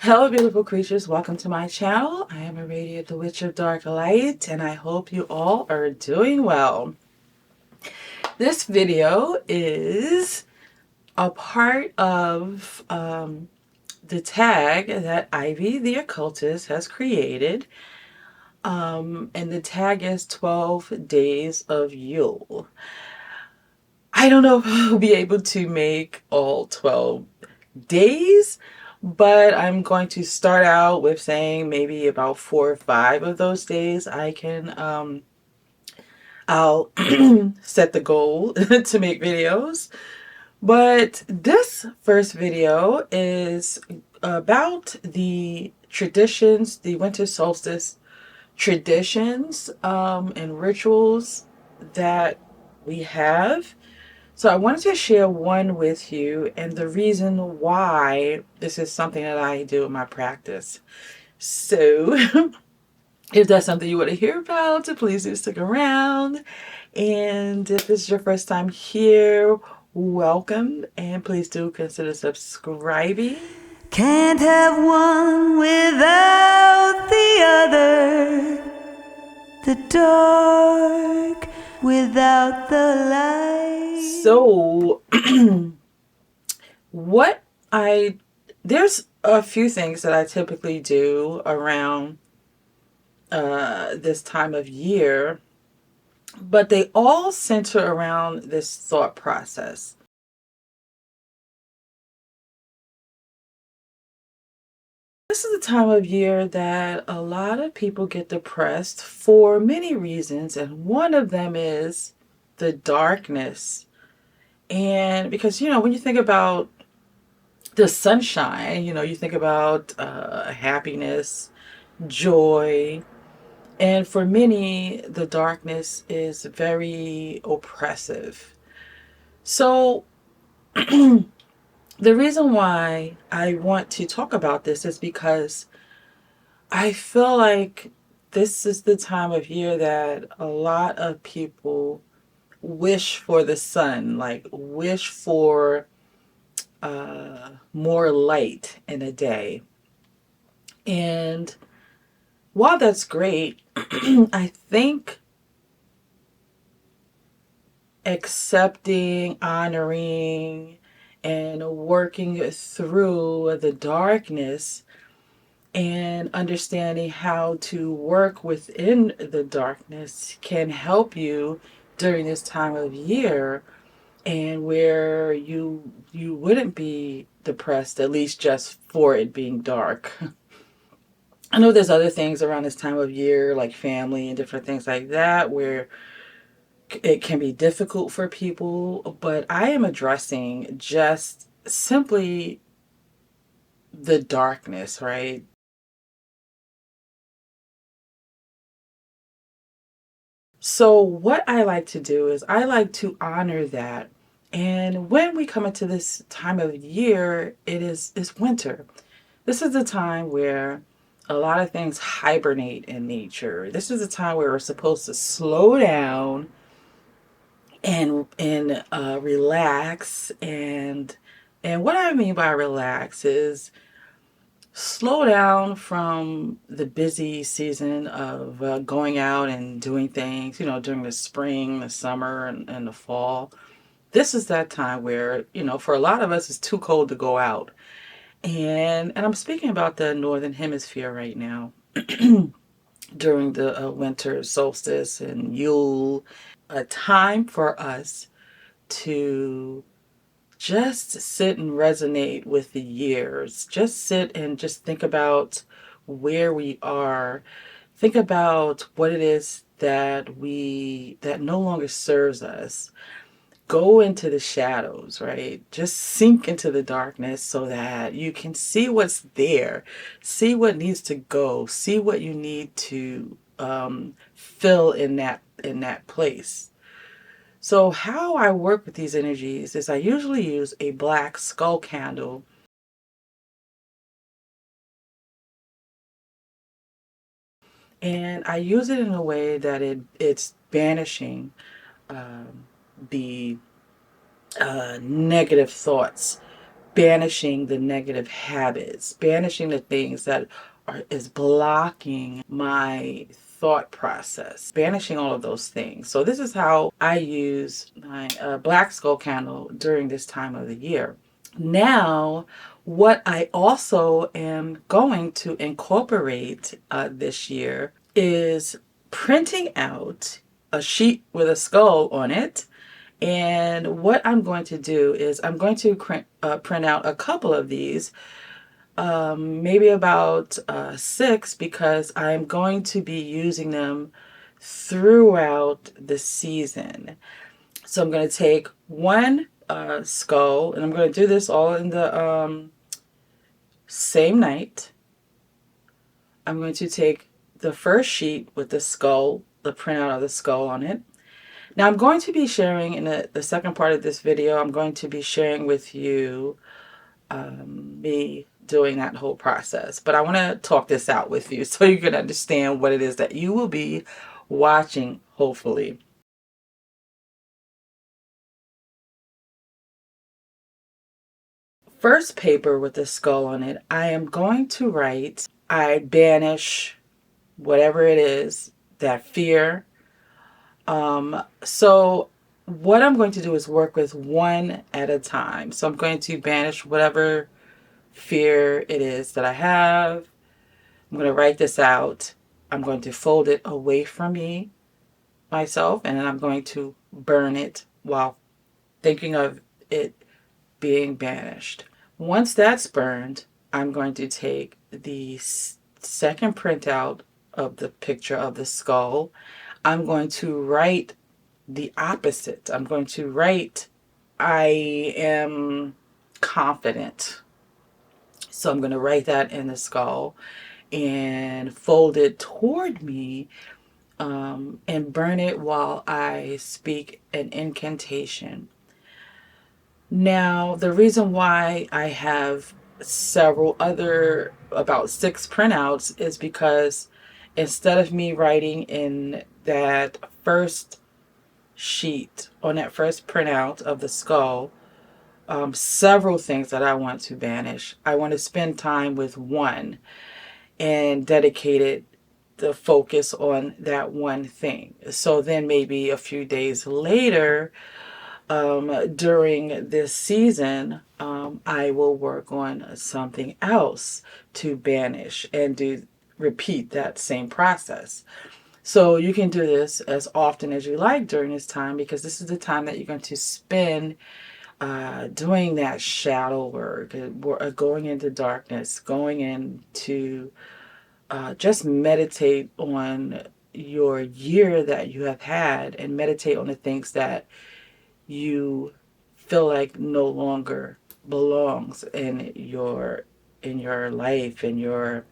Hello beautiful creatures, welcome to my channel. I am Irradiate the Witch of Dark Light and I hope you all are doing well. This video is a part of the tag that Ivy the Occultist has created. And the tag is 12 Days of Yule. I don't know if I'll be able to make all 12 days, but I'm going to start out with saying maybe about 4 or 5 of those days I can I'll set the goal to make videos. But this first video is about the traditions, the winter solstice traditions and rituals that we have. So I wanted to share one with you and the reason why this is something that I do in my practice. So if that's something you want to hear about, please do stick around. And if this is your first time here, welcome. And please do consider subscribing. Can't have one without the other. The dark without the light. So there's a few things that I typically do around this time of year, but they all center around this thought process. This is the time of year that a lot of people get depressed for many reasons, and one of them is the darkness. And because, when you think about the sunshine, you think about happiness, joy, and for many, the darkness is very oppressive. So the reason why I want to talk about this is because I feel like this is the time of year that a lot of people wish for the sun, like wish for more light in a day. And while that's great, I think accepting, honoring, and working through the darkness and understanding how to work within the darkness can help you during this time of year, and where you wouldn't be depressed, at least just for it being dark. I know there's other things around this time of year, like family and different things like that, where it can be difficult for people, but I am addressing just simply the darkness, right? So what I like to do is I like to honor that. And when we come into this time of year, it's winter. This is the time where a lot of things hibernate in nature. This is the time where we're supposed to slow down and relax. And what I mean by relax is slow down from the busy season of going out and doing things, during the spring, the summer, and the fall. This is that time where, for a lot of us, it's too cold to go out. And I'm speaking about the Northern Hemisphere right now during the winter solstice and Yule, a time for us to just sit and resonate with the years. Just sit and just think about where we are. Think about what it is that no longer serves us. Go into the shadows, right? Just sink into the darkness so that you can see what's there, see what needs to go, see what you need to fill in that place. So how I work with these energies is I usually use a black skull candle. And I use it in a way that it's banishing the negative thoughts, banishing the negative habits, banishing the things that is blocking my thought process, banishing all of those things. So this is how I use my black skull candle during this time of the year. Now, what I also am going to incorporate this year is printing out a sheet with a skull on it. And what I'm going to do is I'm going to print out a couple of these, maybe about 6, because I'm going to be using them throughout the season. So I'm going to take one skull, and I'm going to do this all in the same night. I'm going to take the first sheet with the skull, the printout of the skull on it. Now I'm going to be sharing in the second part of this video, I'm going to be sharing with you me doing that whole process. But I want to talk this out with you so you can understand what it is that you will be watching, hopefully. First paper with the skull on it, I am going to write, I banish whatever it is, that fear. So what I'm going to do is work with one at a time. So I'm going to banish whatever fear it is that I have. I'm going to write this out. I'm going to fold it away from myself, and then I'm going to burn it while thinking of it being banished. Once that's burned, I'm going to take the second printout of the picture of the skull. I'm going to write the opposite. I'm going to write, I am confident. So I'm going to write that in the skull and fold it toward me, and burn it while I speak an incantation. Now, the reason why I have several other, about 6 printouts, is because instead of me writing in that first sheet, on that first printout of the skull, several things that I want to banish, I want to spend time with one and dedicated the focus on that one thing. So then maybe a few days later, during this season, I will work on something else to banish and repeat that same process. So you can do this as often as you like during this time, because this is the time that you're going to spend doing that shadow work, going into darkness, going into just meditate on your year that you have had, and meditate on the things that you feel like no longer belongs in your life, in your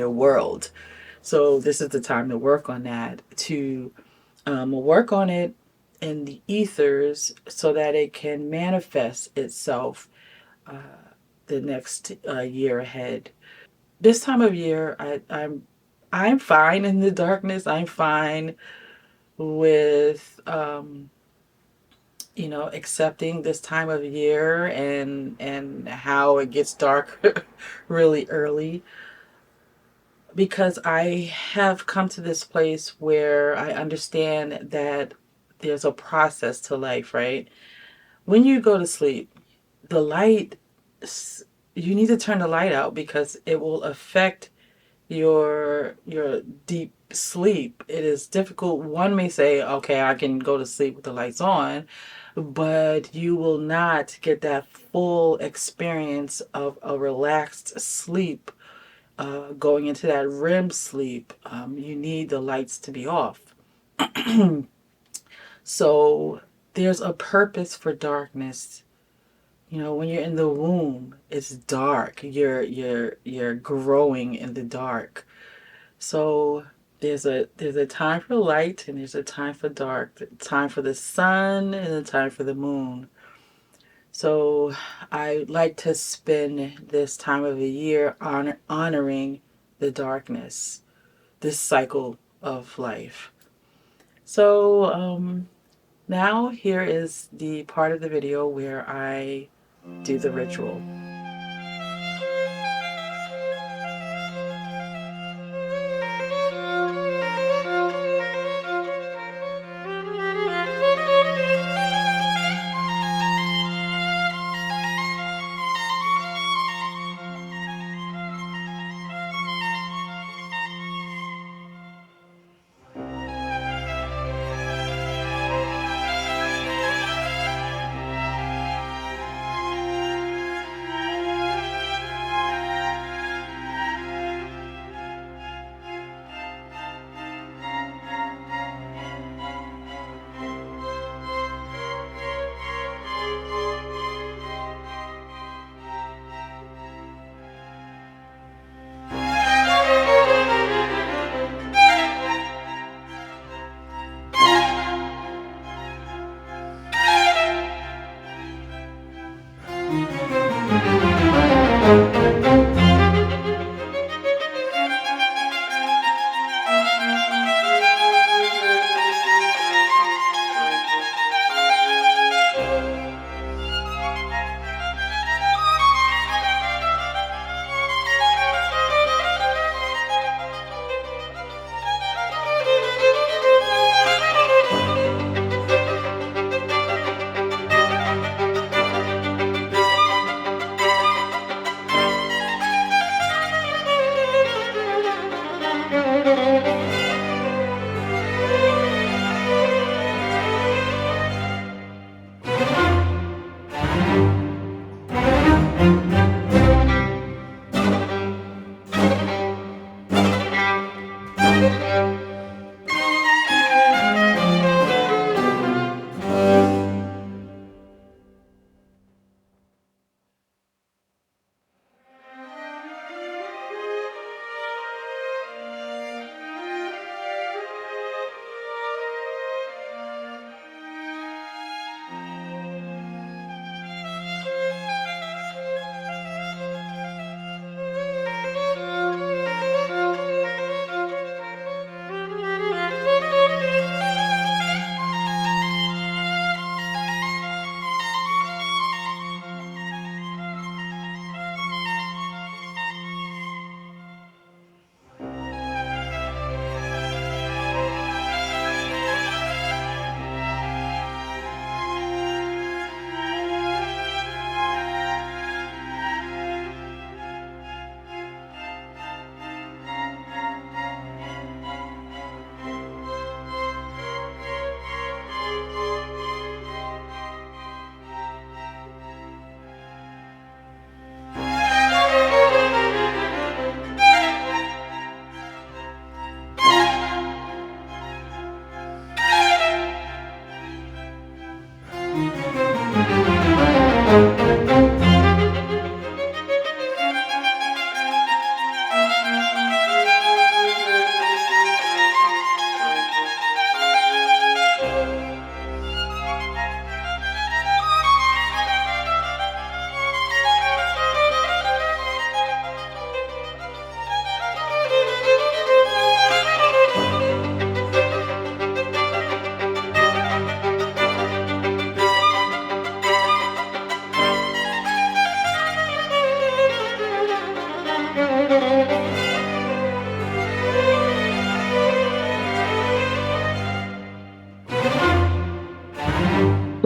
world. So this is the time to work on that, to work on it in the ethers so that it can manifest itself the next year ahead. This time of year, I'm fine in the darkness. I'm fine with accepting this time of year and how it gets dark really early, because I have come to this place where I understand that there's a process to life, right? When you go to sleep, the light, you need to turn the light out because it will affect your deep sleep. It is difficult. One may say, okay, I can go to sleep with the lights on, but you will not get that full experience of a relaxed sleep, going into that REM sleep. You need the lights to be off. So there's a purpose for darkness. When you're in the womb, it's dark. You're growing in the dark. So there's a time for light, and there's a time for dark, time for the sun and a time for the moon. So I like to spend this time of the year honoring the darkness, this cycle of life. So now here is the part of the video where I do the ritual.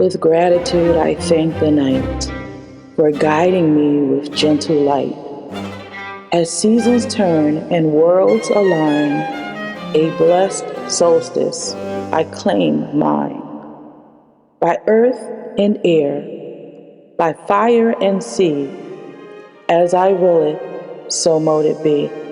With gratitude, I thank the night for guiding me with gentle light. As seasons turn and worlds align, a blessed solstice I claim mine. By earth and air, by fire and sea, as I will it, so mote it be.